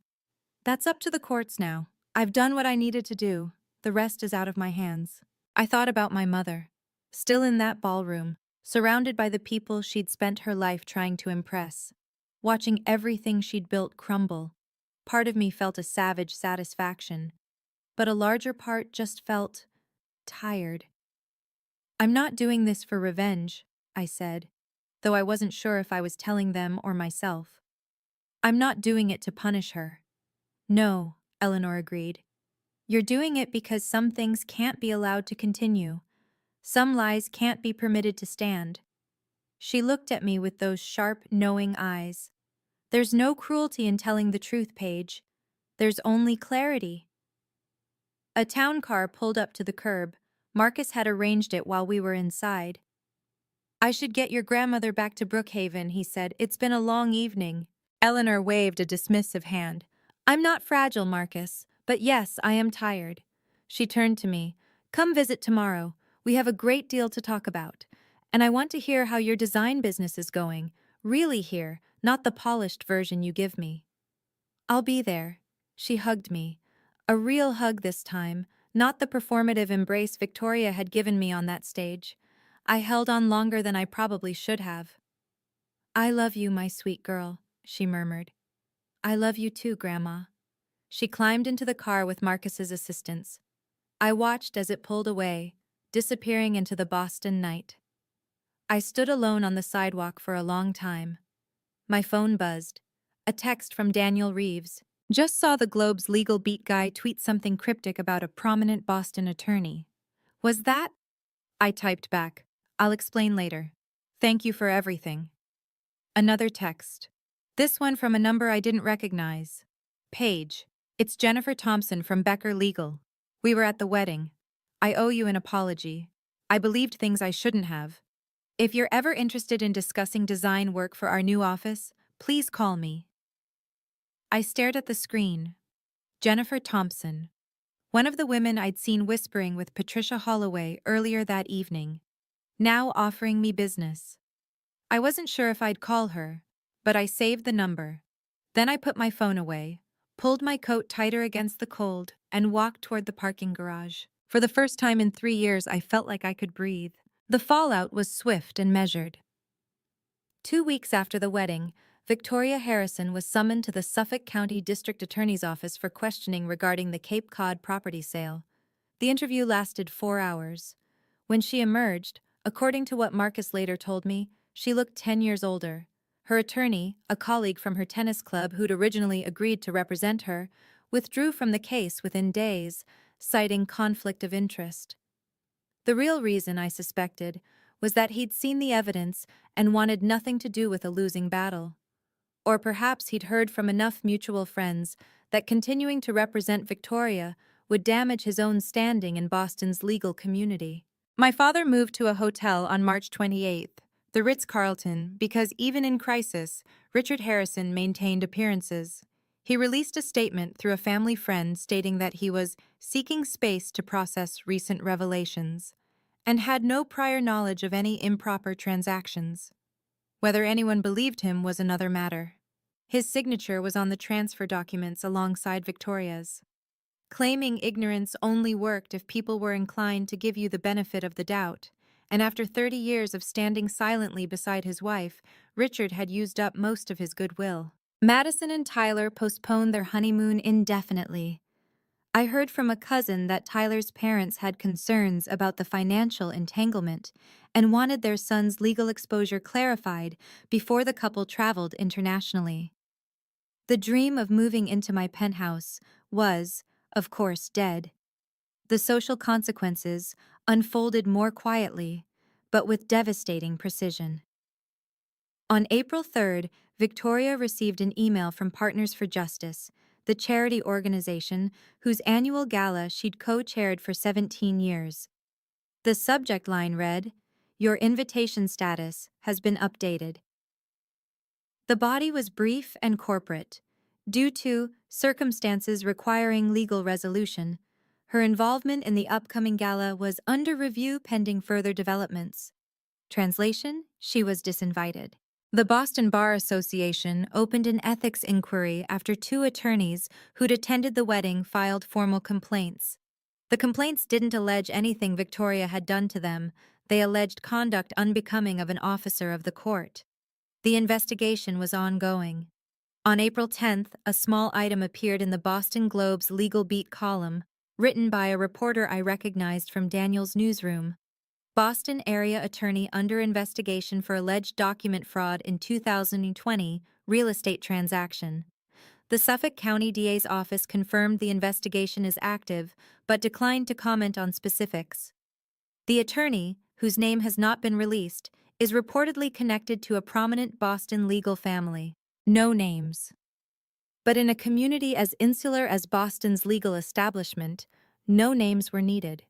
That's up to the courts now. I've done what I needed to do. The rest is out of my hands. I thought about my mother, still in that ballroom, surrounded by the people she'd spent her life trying to impress, watching everything she'd built crumble. Part of me felt a savage satisfaction, but a larger part just felt tired. I'm not doing this for revenge, I said, though I wasn't sure if I was telling them or myself. I'm not doing it to punish her. No, Eleanor agreed. You're doing it because some things can't be allowed to continue. Some lies can't be permitted to stand. She looked at me with those sharp, knowing eyes. There's no cruelty in telling the truth, Paige. There's only clarity. A town car pulled up to the curb. Marcus had arranged it while we were inside. I should get your grandmother back to Brookhaven, he said. It's been a long evening. Eleanor waved a dismissive hand. I'm not fragile, Marcus, but yes, I am tired. She turned to me. Come visit tomorrow. We have a great deal to talk about. And I want to hear how your design business is going. Really hear, not the polished version you give me. I'll be there. She hugged me. A real hug this time, not the performative embrace Victoria had given me on that stage. I held on longer than I probably should have. I love you, my sweet girl, she murmured. I love you too, Grandma. She climbed into the car with Marcus's assistance. I watched as it pulled away, disappearing into the Boston night. I stood alone on the sidewalk for a long time. My phone buzzed. A text from Daniel Reeves. Just saw the Globe's legal beat guy tweet something cryptic about a prominent Boston attorney. Was that? I typed back. I'll explain later. Thank you for everything. Another text. This one from a number I didn't recognize. Paige. It's Jennifer Thompson from Becker Legal. We were at the wedding. I owe you an apology. I believed things I shouldn't have. If you're ever interested in discussing design work for our new office, please call me. I stared at the screen. Jennifer Thompson. One of the women I'd seen whispering with Patricia Holloway earlier that evening. Now offering me business. I wasn't sure if I'd call her, but I saved the number. Then I put my phone away, pulled my coat tighter against the cold, and walked toward the parking garage. For the first time in 3 years, I felt like I could breathe. The fallout was swift and measured. 2 weeks after the wedding, Victoria Harrison was summoned to the Suffolk County District Attorney's Office for questioning regarding the Cape Cod property sale. The interview lasted 4 hours. When she emerged, according to what Marcus later told me, she looked 10 years older. Her attorney, a colleague from her tennis club who'd originally agreed to represent her, withdrew from the case within days, citing conflict of interest. The real reason, I suspected, was that he'd seen the evidence and wanted nothing to do with a losing battle. Or perhaps he'd heard from enough mutual friends that continuing to represent Victoria would damage his own standing in Boston's legal community. My father moved to a hotel on March 28th, the Ritz-Carlton, because even in crisis, Richard Harrison maintained appearances. He released a statement through a family friend stating that he was seeking space to process recent revelations and had no prior knowledge of any improper transactions. Whether anyone believed him was another matter. His signature was on the transfer documents alongside Victoria's. Claiming ignorance only worked if people were inclined to give you the benefit of the doubt, and after 30 years of standing silently beside his wife, Richard had used up most of his goodwill. Madison and Tyler postponed their honeymoon indefinitely. I heard from a cousin that Tyler's parents had concerns about the financial entanglement and wanted their son's legal exposure clarified before the couple traveled internationally. The dream of moving into my penthouse was, of course, dead. The social consequences unfolded more quietly, but with devastating precision. On April 3rd, Victoria received an email from Partners for Justice, the charity organization whose annual gala she'd co-chaired for 17 years. The subject line read, "Your invitation status has been updated." The body was brief and corporate. Due to circumstances requiring legal resolution, her involvement in the upcoming gala was under review pending further developments. Translation: she was disinvited. The Boston Bar Association opened an ethics inquiry after 2 attorneys who'd attended the wedding filed formal complaints. The complaints didn't allege anything Victoria had done to them. They alleged conduct unbecoming of an officer of the court. The investigation was ongoing. On April 10th, a small item appeared in the Boston Globe's Legal Beat column, written by a reporter I recognized from Daniel's newsroom. Boston area attorney under investigation for alleged document fraud in 2020 real estate transaction. The Suffolk County DA's office confirmed the investigation is active, but declined to comment on specifics. The attorney, whose name has not been released, is reportedly connected to a prominent Boston legal family. No names. But in a community as insular as Boston's legal establishment, no names were needed.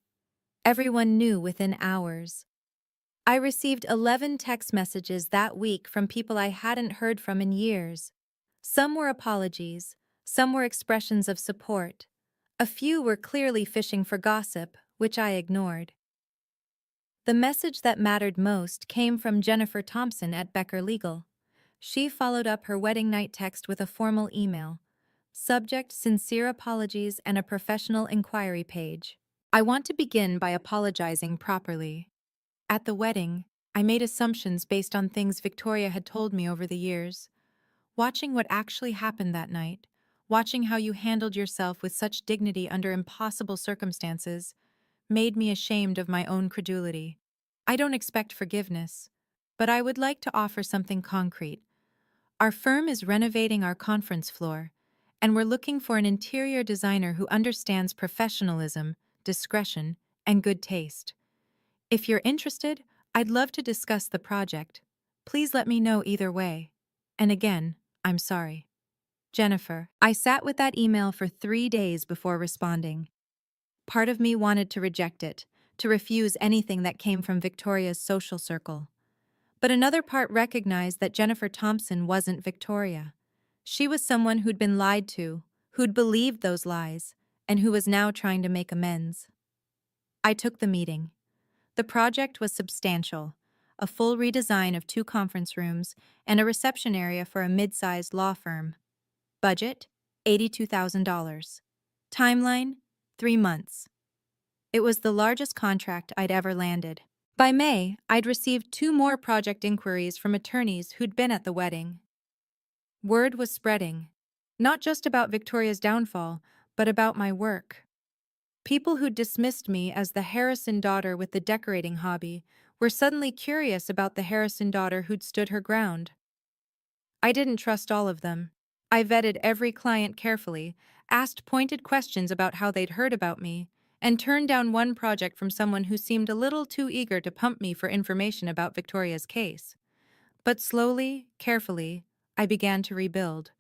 Everyone knew within hours. I received 11 text messages that week from people I hadn't heard from in years. Some were apologies, Some were expressions of support. A few were clearly fishing for gossip, which I ignored. The message that mattered most came from Jennifer Thompson at Becker Legal. She followed up her wedding night text with a formal email. Subject: sincere apologies and a professional inquiry page. I want to begin by apologizing properly. At the wedding, I made assumptions based on things Victoria had told me over the years. Watching what actually happened that night, watching how you handled yourself with such dignity under impossible circumstances, made me ashamed of my own credulity. I don't expect forgiveness, but I would like to offer something concrete. Our firm is renovating our conference floor, and we're looking for an interior designer who understands professionalism, discretion, and good taste. If you're interested, I'd love to discuss the project. Please let me know either way. And again, I'm sorry. Jennifer. I sat with that email for 3 days before responding. Part of me wanted to reject it, to refuse anything that came from Victoria's social circle. But another part recognized that Jennifer Thompson wasn't Victoria. She was someone who'd been lied to, who'd believed those lies, and who was now trying to make amends. I took the meeting. The project was substantial: a full redesign of 2 conference rooms and a reception area for a mid-sized law firm. Budget: $82,000. Timeline: 3 months. It was the largest contract I'd ever landed. By May, I'd received 2 more project inquiries from attorneys who'd been at the wedding. Word was spreading, not just about Victoria's downfall, but about my work. People who dismissed me as the Harrison daughter with the decorating hobby were suddenly curious about the Harrison daughter who'd stood her ground. I didn't trust all of them. I vetted every client carefully, asked pointed questions about how they'd heard about me, and turned down one project from someone who seemed a little too eager to pump me for information about Victoria's case. But slowly, carefully, I began to rebuild.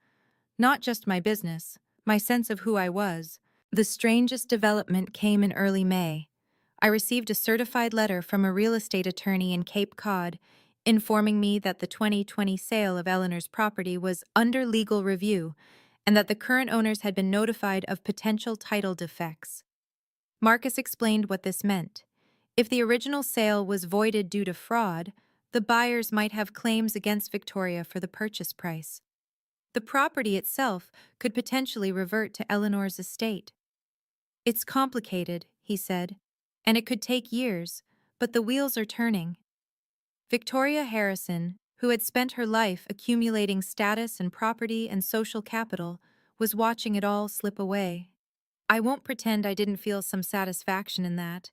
Not just my business, my sense of who I was. The strangest development came in early May. I received a certified letter from a real estate attorney in Cape Cod informing me that the 2020 sale of Eleanor's property was under legal review and that the current owners had been notified of potential title defects. Marcus explained what this meant. If the original sale was voided due to fraud, the buyers might have claims against Victoria for the purchase price. The property itself could potentially revert to Eleanor's estate. It's complicated, he said, and it could take years, but the wheels are turning. Victoria Harrison, who had spent her life accumulating status and property and social capital, was watching it all slip away. I won't pretend I didn't feel some satisfaction in that,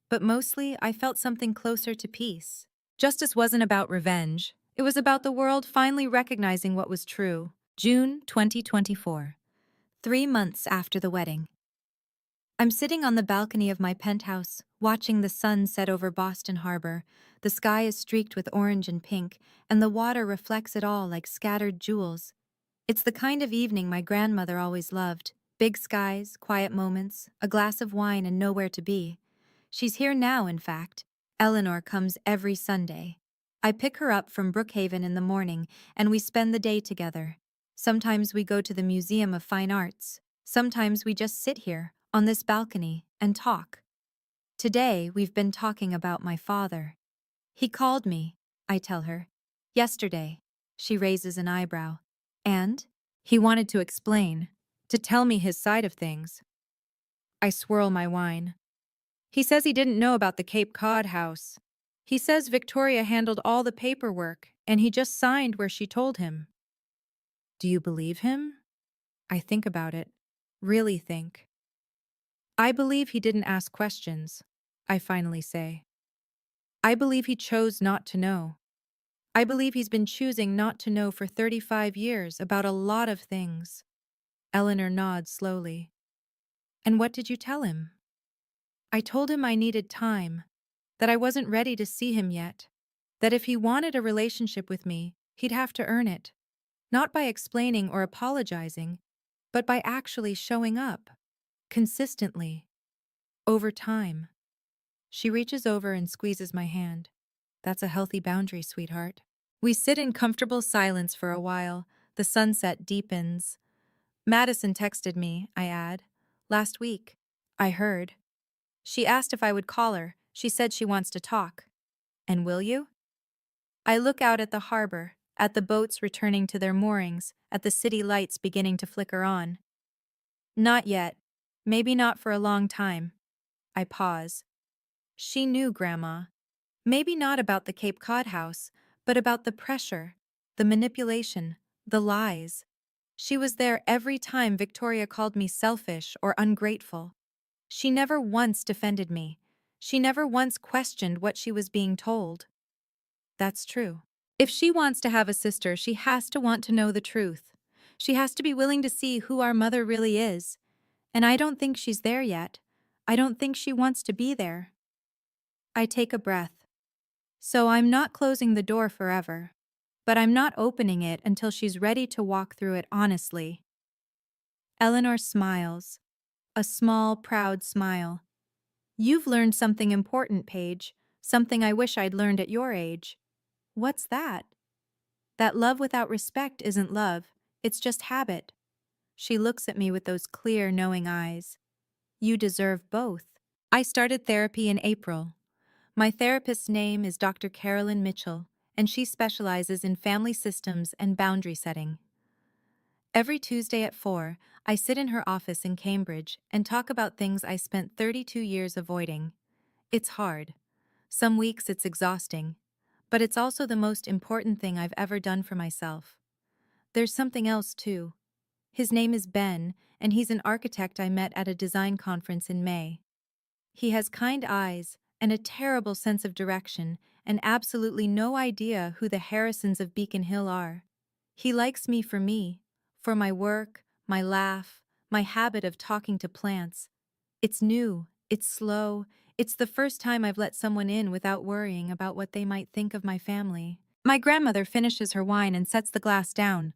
but mostly I felt something closer to peace. Justice wasn't about revenge. It was about the world finally recognizing what was true. June 2024. 3 months after the wedding. I'm sitting on the balcony of my penthouse, watching the sun set over Boston Harbor. The sky is streaked with orange and pink, and the water reflects it all like scattered jewels. It's the kind of evening my grandmother always loved. Big skies, quiet moments, a glass of wine, and nowhere to be. She's here now, in fact. Eleanor comes every Sunday. I pick her up from Brookhaven in the morning, and we spend the day together. Sometimes we go to the Museum of Fine Arts. Sometimes we just sit here, on this balcony, and talk. Today, we've been talking about my father. He called me, I tell her. Yesterday. She raises an eyebrow. And? He wanted to explain, to tell me his side of things. I swirl my wine. He says he didn't know about the Cape Cod house. He says Victoria handled all the paperwork, and he just signed where she told him. Do you believe him? I think about it. Really think. I believe he didn't ask questions, I finally say. I believe he chose not to know. I believe he's been choosing not to know for 35 years about a lot of things. Eleanor nods slowly. And what did you tell him? I told him I needed time, that I wasn't ready to see him yet, that if he wanted a relationship with me, he'd have to earn it, not by explaining or apologizing, but by actually showing up, consistently, over time. She reaches over and squeezes my hand. That's a healthy boundary, sweetheart. We sit in comfortable silence for a while. The sunset deepens. Madison texted me, I add. Last week. I heard. She asked if I would call her. She said she wants to talk. And will you? I look out at the harbor, at the boats returning to their moorings, at the city lights beginning to flicker on. Not yet. Maybe not for a long time. I pause. She knew, Grandma. Maybe not about the Cape Cod house, but about the pressure, the manipulation, the lies. She was there every time Victoria called me selfish or ungrateful. She never once defended me. She never once questioned what she was being told. That's true. If she wants to have a sister, she has to want to know the truth. She has to be willing to see who our mother really is. And I don't think she's there yet. I don't think she wants to be there. I take a breath. So I'm not closing the door forever. But I'm not opening it until she's ready to walk through it honestly. Eleanor smiles. A small, proud smile. You've learned something important, Paige. Something I wish I'd learned at your age. What's that? That love without respect isn't love, it's just habit. She looks at me with those clear, knowing eyes. You deserve both. I started therapy in April. My therapist's name is Dr. Carolyn Mitchell, and she specializes in family systems and boundary setting. Every Tuesday at 4, I sit in her office in Cambridge and talk about things I spent 32 years avoiding. It's hard. Some weeks it's exhausting. But it's also the most important thing I've ever done for myself. There's something else, too. His name is Ben, and he's an architect I met at a design conference in May. He has kind eyes and a terrible sense of direction and absolutely no idea who the Harrisons of Beacon Hill are. He likes me, for my work, my laugh, my habit of talking to plants. It's new, it's slow, it's the first time I've let someone in without worrying about what they might think of my family. My grandmother finishes her wine and sets the glass down.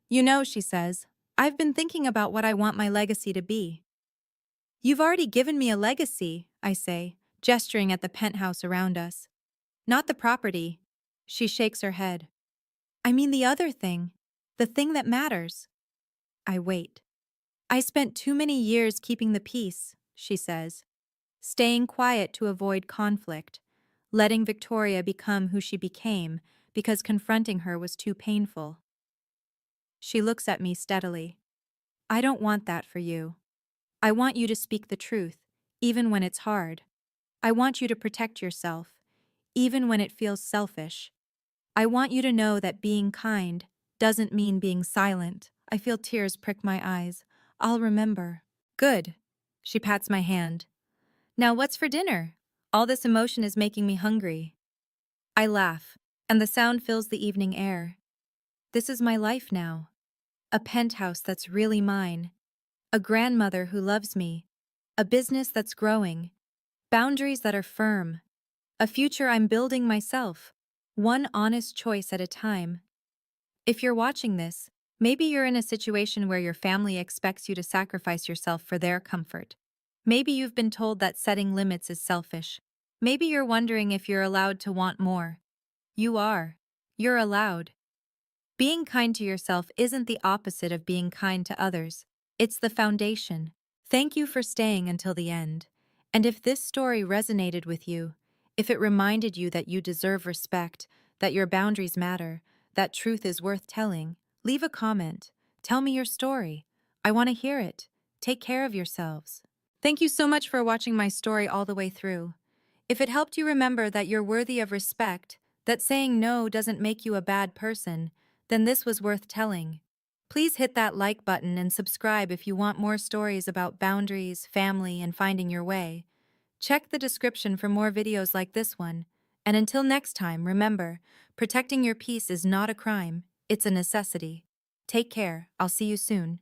You know, she says, I've been thinking about what I want my legacy to be. You've already given me a legacy, I say, gesturing at the penthouse around us. Not the property. She shakes her head. I mean the other thing. The thing that matters. I wait. I spent too many years keeping the peace, she says. Staying quiet to avoid conflict. Letting Victoria become who she became because confronting her was too painful. She looks at me steadily. I don't want that for you. I want you to speak the truth, even when it's hard. I want you to protect yourself, even when it feels selfish. I want you to know that being kind doesn't mean being silent. I feel tears prick my eyes. I'll remember. Good. She pats my hand. Now what's for dinner? All this emotion is making me hungry. I laugh, and the sound fills the evening air. This is my life now. A penthouse that's really mine. A grandmother who loves me. A business that's growing. Boundaries that are firm. A future I'm building myself. One honest choice at a time. If you're watching this, maybe you're in a situation where your family expects you to sacrifice yourself for their comfort. Maybe you've been told that setting limits is selfish. Maybe you're wondering if you're allowed to want more. You are. You're allowed. Being kind to yourself isn't the opposite of being kind to others. It's the foundation. Thank you for staying until the end. And if this story resonated with you, if it reminded you that you deserve respect, that your boundaries matter, that truth is worth telling, leave a comment. Tell me your story. I want to hear it. Take care of yourselves. Thank you so much for watching my story all the way through. If it helped you remember that you're worthy of respect, that saying no doesn't make you a bad person, then this was worth telling. Please hit that like button and subscribe if you want more stories about boundaries, family, and finding your way. Check the description for more videos like this one. And until next time, remember, protecting your peace is not a crime, it's a necessity. Take care, I'll see you soon.